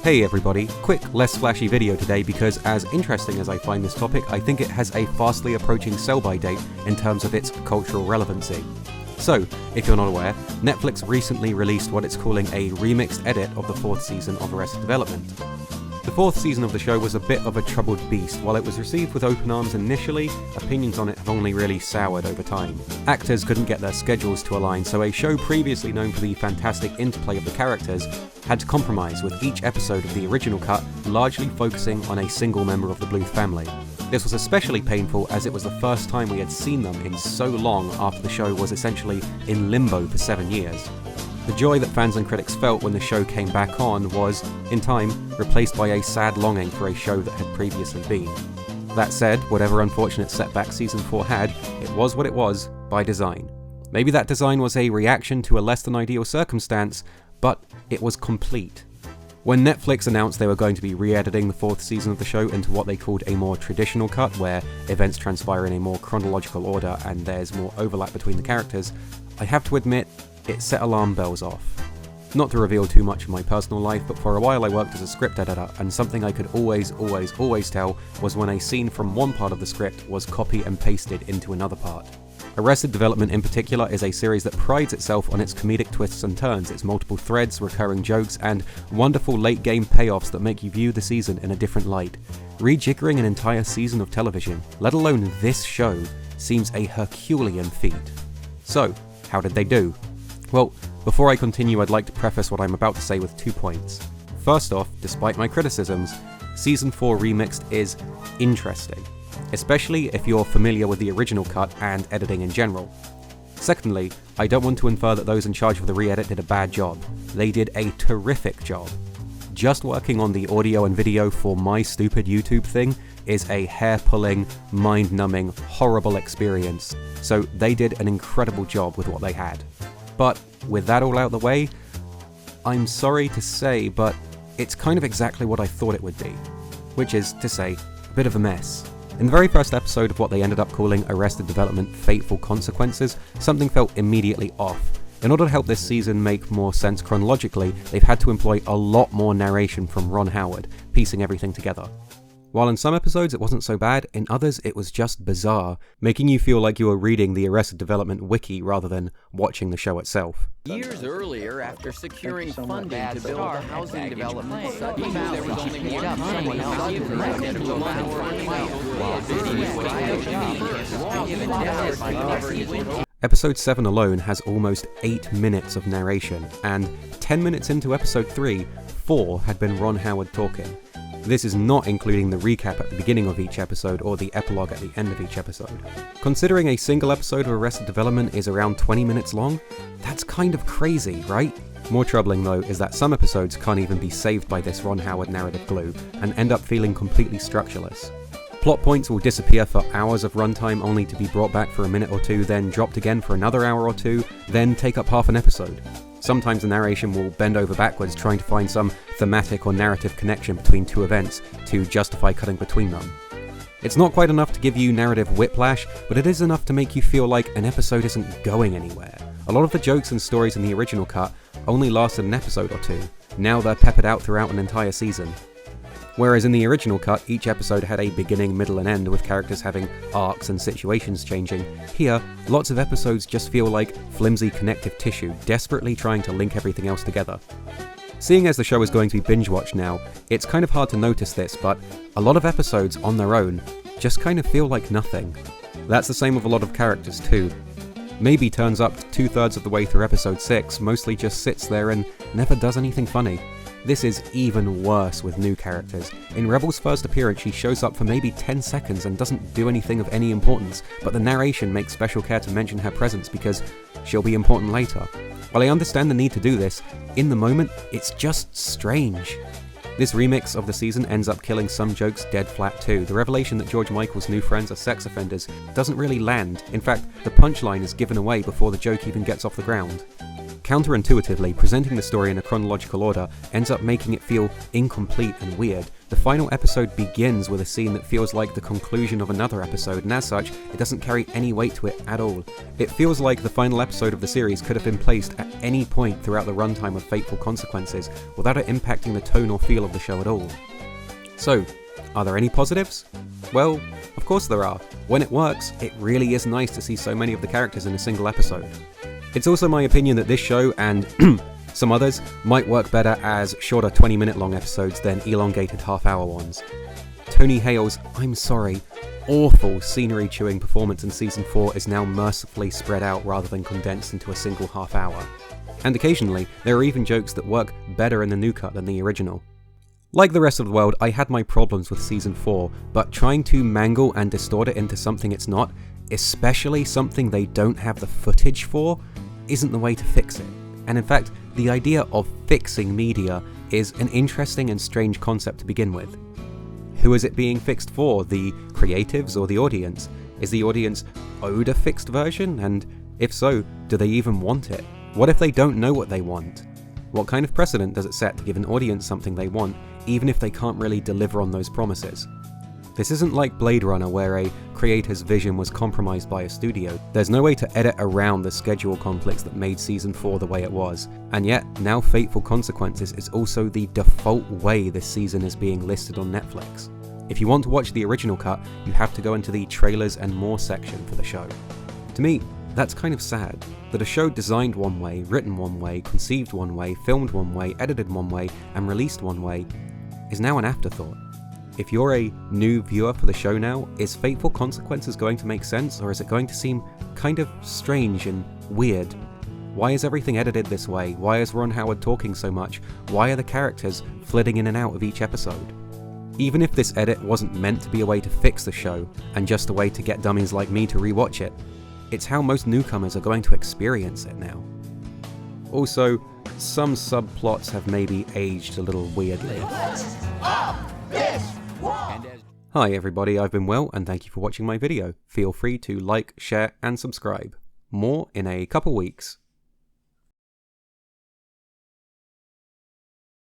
Hey everybody, quick, less flashy video today because as interesting as I find this topic, I think it has a fastly approaching sell-by date in terms of its cultural relevancy. So, if you're not aware, Netflix recently released what it's calling a remixed edit of the 4th season of Arrested Development. The 4th season of the show was a bit of a troubled beast. While it was received with open arms initially, opinions on it have only really soured over time. Actors couldn't get their schedules to align, so a show previously known for the fantastic interplay of the characters had to compromise, with each episode of the original cut largely focusing on a single member of the Bluth family. This was especially painful as it was the first time we had seen them in so long after the show was essentially in limbo for 7 years. The joy that fans and critics felt when the show came back on was, in time, replaced by a sad longing for a show that had previously been. That said, whatever unfortunate setback Season 4 had, it was what it was, by design. Maybe that design was a reaction to a less than ideal circumstance, but it was complete. When Netflix announced they were going to be re-editing the 4th season of the show into what they called a more traditional cut, where events transpire in a more chronological order and there's more overlap between the characters, I have to admit, it set alarm bells off. Not to reveal too much of my personal life, but for a while I worked as a script editor, and something I could always tell was when a scene from one part of the script was copy and pasted into another part. Arrested Development in particular is a series that prides itself on its comedic twists and turns, its multiple threads, recurring jokes, and wonderful late-game payoffs that make you view the season in a different light. Rejiggering an entire season of television, let alone this show, seems a Herculean feat. So, how did they do? Well, before I continue, I'd like to preface what I'm about to say with 2 points. First off, despite my criticisms, Season 4 Remixed is interesting, especially if you're familiar with the original cut and editing in general. Secondly, I don't want to infer that those in charge of the re-edit did a bad job. They did a terrific job. Just working on the audio and video for my stupid YouTube thing is a hair-pulling, mind-numbing, horrible experience, so they did an incredible job with what they had. But with that all out the way, I'm sorry to say, but it's kind of exactly what I thought it would be. Which is to say, a bit of a mess. In the very first episode of what they ended up calling Arrested Development Fateful Consequences, something felt immediately off. In order to help this season make more sense chronologically, they've had to employ a lot more narration from Ron Howard, piecing everything together. While in some episodes it wasn't so bad, in others it was just bizarre, making you feel like you were reading the Arrested Development wiki rather than watching the show itself. Years earlier, after securing funding to build a housing development, he knew there was only one someone else Episode 7 alone has almost 8 minutes of narration, and 10 minutes into episode 3, 4 had been Ron Howard talking. This is not including the recap at the beginning of each episode or the epilogue at the end of each episode. Considering a single episode of Arrested Development is around 20 minutes long, that's kind of crazy, right? More troubling though is that some episodes can't even be saved by this Ron Howard narrative glue and end up feeling completely structureless. Plot points will disappear for hours of runtime only to be brought back for a minute or two, then dropped again for another hour or two, then take up half an episode. Sometimes the narration will bend over backwards trying to find some thematic or narrative connection between two events to justify cutting between them. It's not quite enough to give you narrative whiplash, but it is enough to make you feel like an episode isn't going anywhere. A lot of the jokes and stories in the original cut only lasted an episode or two. Now they're peppered out throughout an entire season. Whereas in the original cut, each episode had a beginning, middle and end with characters having arcs and situations changing. Here, lots of episodes just feel like flimsy connective tissue, desperately trying to link everything else together. Seeing as the show is going to be binge-watched now, it's kind of hard to notice this, but a lot of episodes on their own just kind of feel like nothing. That's the same with a lot of characters too. Maybe turns up 2/3 of the way through episode 6, mostly just sits there and never does anything funny. This is even worse with new characters. In Rebel's first appearance, she shows up for maybe 10 seconds and doesn't do anything of any importance, but the narration makes special care to mention her presence because she'll be important later. While I understand the need to do this, in the moment, it's just strange. This remix of the season ends up killing some jokes dead flat too. The revelation that George Michael's new friends are sex offenders doesn't really land. In fact, the punchline is given away before the joke even gets off the ground. Counterintuitively, presenting the story in a chronological order ends up making it feel incomplete and weird. The final episode begins with a scene that feels like the conclusion of another episode, and as such, it doesn't carry any weight to it at all. It feels like the final episode of the series could have been placed at any point throughout the runtime of Fateful Consequences, without it impacting the tone or feel of the show at all. So, are there any positives? Well, of course there are. When it works, it really is nice to see so many of the characters in a single episode. It's also my opinion that this show, and some others, might work better as shorter 20-minute long episodes than elongated half-hour ones. Tony Hale's, I'm sorry, awful scenery-chewing performance in Season 4 is now mercifully spread out rather than condensed into a single half-hour. And occasionally, there are even jokes that work better in the new cut than the original. Like the rest of the world, I had my problems with Season 4, but trying to mangle and distort it into something it's not, especially something they don't have the footage for, isn't the way to fix it. And in fact, the idea of fixing media is an interesting and strange concept to begin with. Who is it being fixed for? The creatives or the audience? Is the audience owed a fixed version? And if so, do they even want it? What if they don't know what they want? What kind of precedent does it set to give an audience something they want, even if they can't really deliver on those promises? This isn't like Blade Runner, where a creator's vision was compromised by a studio. There's no way to edit around the schedule conflicts that made Season 4 the way it was. And yet, now Fateful Consequences is also the default way this season is being listed on Netflix. If you want to watch the original cut, you have to go into the trailers and more section for the show. To me, that's kind of sad, that a show designed one way, written one way, conceived one way, filmed one way, edited one way, and released one way, is now an afterthought. If you're a new viewer for the show now, is Fateful Consequences going to make sense, or is it going to seem kind of strange and weird? Why is everything edited this way? Why is Ron Howard talking so much? Why are the characters flitting in and out of each episode? Even if this edit wasn't meant to be a way to fix the show, and just a way to get dummies like me to rewatch it, it's how most newcomers are going to experience it now. Also, some subplots have maybe aged a little weirdly. Hi everybody, I've been Will, and thank you for watching my video. Feel free to like, share, and subscribe. More in a couple weeks.